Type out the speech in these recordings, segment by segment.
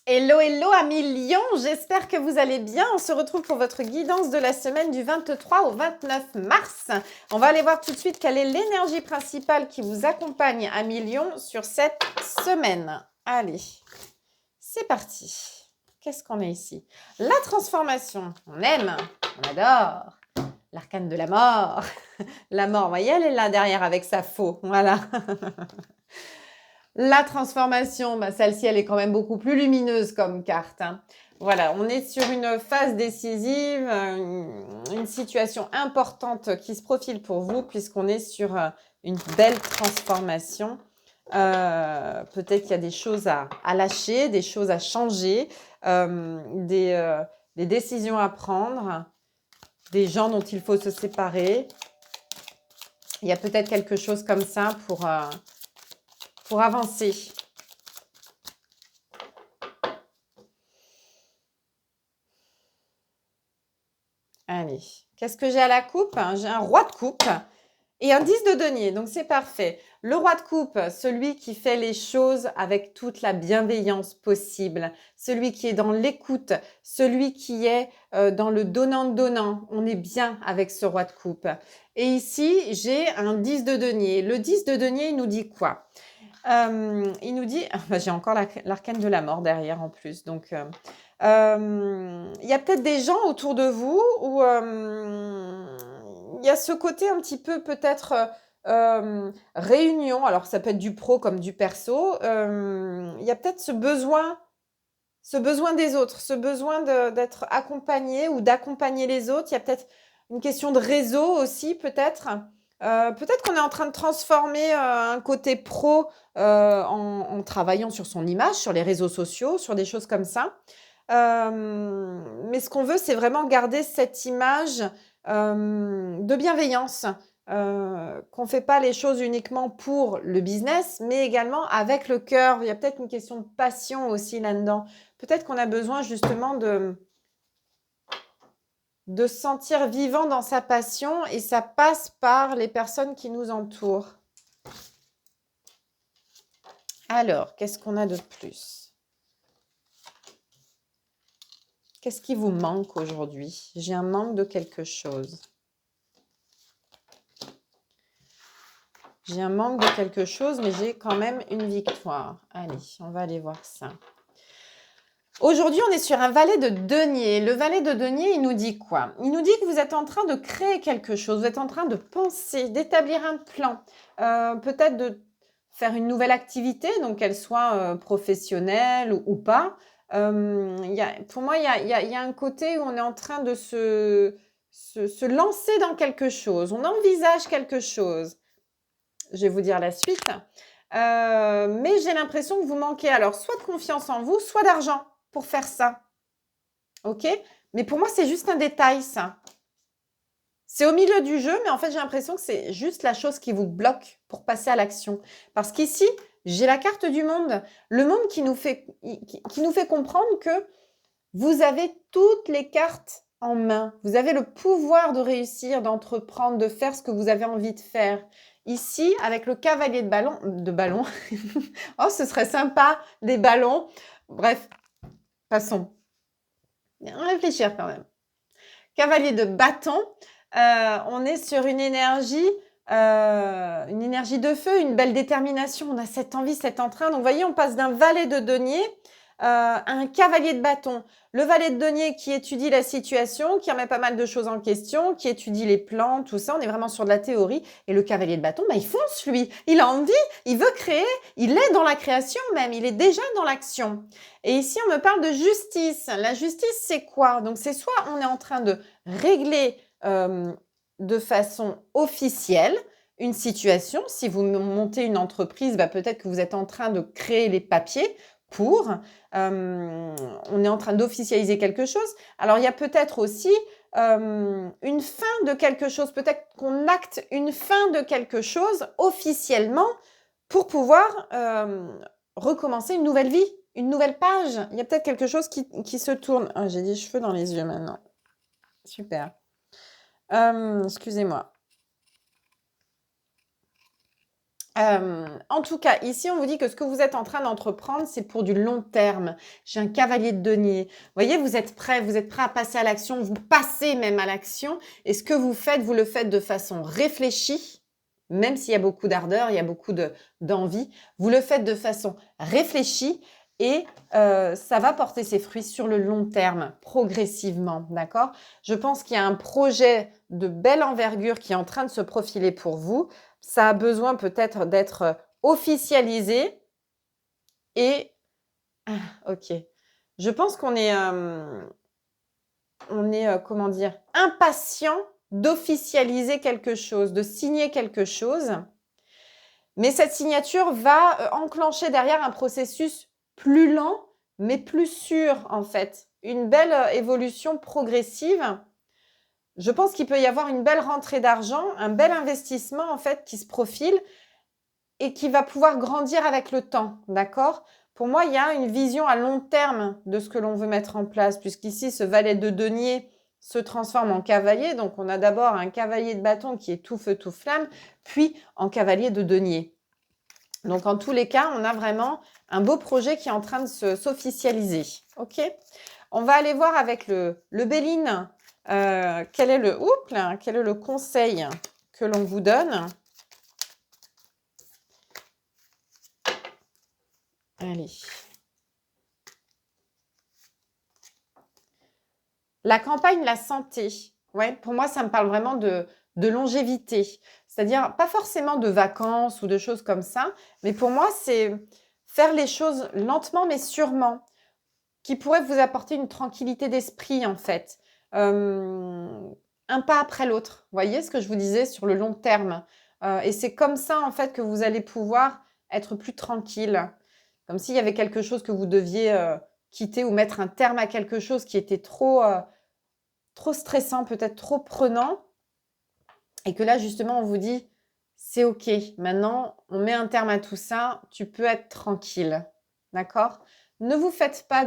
Hello, hello amis Lion, j'espère que vous allez bien. On se retrouve pour votre guidance de la semaine du 23 au 29 mars. On va aller voir tout de suite quelle est l'énergie principale qui vous accompagne amis Lion sur cette semaine. Allez, c'est parti. Qu'est-ce qu'on a ici? La transformation, on aime, on adore. L'arcane de la mort. La mort, vous voyez, elle est là derrière avec sa faux, voilà. La transformation, celle-ci, elle est quand même beaucoup plus lumineuse comme carte. Hein. Voilà, on est sur une phase décisive, une situation importante qui se profile pour vous puisqu'on est sur une belle transformation. Peut-être qu'il y a des choses à lâcher, des choses à changer, des décisions à prendre, des gens dont il faut se séparer. Il y a peut-être quelque chose comme ça pour avancer. Allez, qu'est-ce que j'ai à la coupe? J'ai un roi de coupe et un 10 de denier, donc c'est parfait. Le roi de coupe, celui qui fait les choses avec toute la bienveillance possible, celui qui est dans l'écoute, celui qui est dans le donnant-donnant. On est bien avec ce roi de coupe. Et ici, j'ai un 10 de denier. Le 10 de denier, il nous dit quoi? Il nous dit, j'ai encore l'arcane de la mort derrière en plus, donc il y a peut-être des gens autour de vous où il y a ce côté un petit peu peut-être réunion, alors ça peut être du pro comme du perso, il y a peut-être ce besoin des autres, ce besoin d'être accompagné ou d'accompagner les autres. Il y a peut-être une question de réseau aussi, peut-être. Peut-être qu'on est en train de transformer un côté pro en travaillant sur son image, sur les réseaux sociaux, sur des choses comme ça. Mais ce qu'on veut, c'est vraiment garder cette image de bienveillance, qu'on ne fait pas les choses uniquement pour le business, mais également avec le cœur. Il y a peut-être une question de passion aussi là-dedans. Peut-être qu'on a besoin justement de se sentir vivant dans sa passion et ça passe par les personnes qui nous entourent. Alors, qu'est-ce qu'on a de plus? Qu'est-ce qui vous manque aujourd'hui? J'ai un manque de quelque chose. J'ai un manque de quelque chose, mais j'ai quand même une victoire. Allez, on va aller voir ça. Aujourd'hui, on est sur un valet de denier. Le valet de denier, il nous dit quoi? Il nous dit que vous êtes en train de créer quelque chose, vous êtes en train de penser, d'établir un plan, peut-être de faire une nouvelle activité, donc qu'elle soit professionnelle ou pas. Pour moi, il y a un côté où on est en train de se lancer dans quelque chose. On envisage quelque chose. Je vais vous dire la suite. Mais j'ai l'impression que vous manquez alors soit de confiance en vous, soit d'argent pour faire ça. Ok? Mais pour moi, c'est juste un détail, ça. C'est au milieu du jeu, mais en fait, j'ai l'impression que c'est juste la chose qui vous bloque pour passer à l'action. Parce qu'ici, j'ai la carte du monde. Le monde qui nous fait comprendre que vous avez toutes les cartes en main. Vous avez le pouvoir de réussir, d'entreprendre, de faire ce que vous avez envie de faire. Ici, avec le cavalier de ballon. Oh, ce serait sympa, des ballons. Bref, passons. Bien réfléchir quand même. Cavalier de bâton, on est sur une énergie de feu, une belle détermination. On a cette envie, cet entrain. Donc, vous voyez, on passe d'un valet de denier à un cavalier de bâton. Le valet de denier qui étudie la situation, qui remet pas mal de choses en question, qui étudie les plans, tout ça. On est vraiment sur de la théorie. Et le cavalier de bâton, il fonce, lui. Il a envie, il veut créer, il est dans la création même, il est déjà dans l'action. Et ici, on me parle de justice. La justice, c'est quoi? Donc, c'est soit on est en train de régler de façon officielle une situation. Si vous montez une entreprise, peut-être que vous êtes en train de créer les papiers pour. On est en train d'officialiser quelque chose. Alors, il y a peut-être aussi une fin de quelque chose. Peut-être qu'on acte une fin de quelque chose officiellement pour pouvoir recommencer une nouvelle vie, une nouvelle page. Il y a peut-être quelque chose qui se tourne. Ah, j'ai des cheveux dans les yeux maintenant. Super. Excusez-moi. En tout cas, ici, on vous dit que ce que vous êtes en train d'entreprendre, c'est pour du long terme. J'ai un cavalier de denier. Vous voyez, vous êtes prêt à passer à l'action, vous passez même à l'action. Et ce que vous faites, vous le faites de façon réfléchie, même s'il y a beaucoup d'ardeur, il y a beaucoup d'envie. Vous le faites de façon réfléchie et ça va porter ses fruits sur le long terme, progressivement, d'accord? Je pense qu'il y a un projet de belle envergure qui est en train de se profiler pour vous. Ça a besoin peut-être d'être officialisé et ok. Je pense qu'on est, comment dire, impatient d'officialiser quelque chose, de signer quelque chose. Mais cette signature va enclencher derrière un processus plus lent, mais plus sûr en fait. Une belle évolution progressive. Je pense qu'il peut y avoir une belle rentrée d'argent, un bel investissement en fait qui se profile et qui va pouvoir grandir avec le temps, d'accord? Pour moi, il y a une vision à long terme de ce que l'on veut mettre en place, puisqu'ici, ce valet de denier se transforme en cavalier. Donc, on a d'abord un cavalier de bâton qui est tout feu, tout flamme, puis en cavalier de denier. Donc, en tous les cas, on a vraiment un beau projet qui est en train de s'officialiser. OK? On va aller voir avec le Béline quel est le conseil que l'on vous donne. Allez. La campagne, la santé. Ouais, pour moi, ça me parle vraiment de longévité. C'est-à-dire, pas forcément de vacances ou de choses comme ça, mais pour moi, c'est faire les choses lentement mais sûrement, qui pourrait vous apporter une tranquillité d'esprit, en fait. Un pas après l'autre. Vous voyez ce que je vous disais sur le long terme. Et c'est comme ça, en fait, que vous allez pouvoir être plus tranquille. Comme s'il y avait quelque chose que vous deviez quitter ou mettre un terme à quelque chose qui était trop stressant, peut-être trop prenant. Et que là, justement, on vous dit, c'est OK. Maintenant, on met un terme à tout ça. Tu peux être tranquille. D'accord? Ne vous faites pas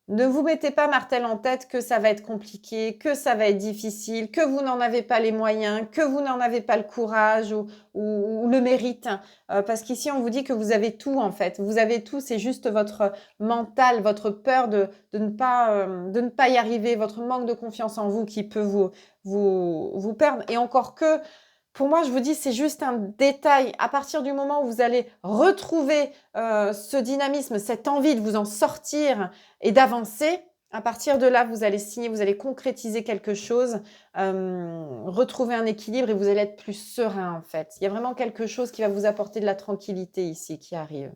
ne vous mettez pas martel en tête que ça va être compliqué, que ça va être difficile, que vous n'en avez pas les moyens, que vous n'en avez pas le courage ou le mérite. Parce qu'ici, on vous dit que vous avez tout, en fait. Vous avez tout, c'est juste votre mental, votre peur de ne pas y arriver, votre manque de confiance en vous qui peut vous perdre. Et encore que, pour moi, je vous dis, c'est juste un détail. À partir du moment où vous allez retrouver ce dynamisme, cette envie de vous en sortir et d'avancer, à partir de là, vous allez signer, vous allez concrétiser quelque chose, retrouver un équilibre et vous allez être plus serein en fait. Il y a vraiment quelque chose qui va vous apporter de la tranquillité ici qui arrive.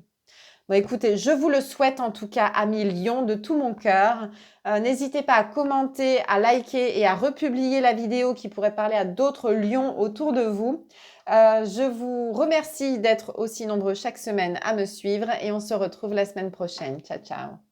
Bon, écoutez, je vous le souhaite en tout cas, amis lions, de tout mon cœur. N'hésitez pas à commenter, à liker et à republier la vidéo qui pourrait parler à d'autres lions autour de vous. Je vous remercie d'être aussi nombreux chaque semaine à me suivre et on se retrouve la semaine prochaine. Ciao, ciao.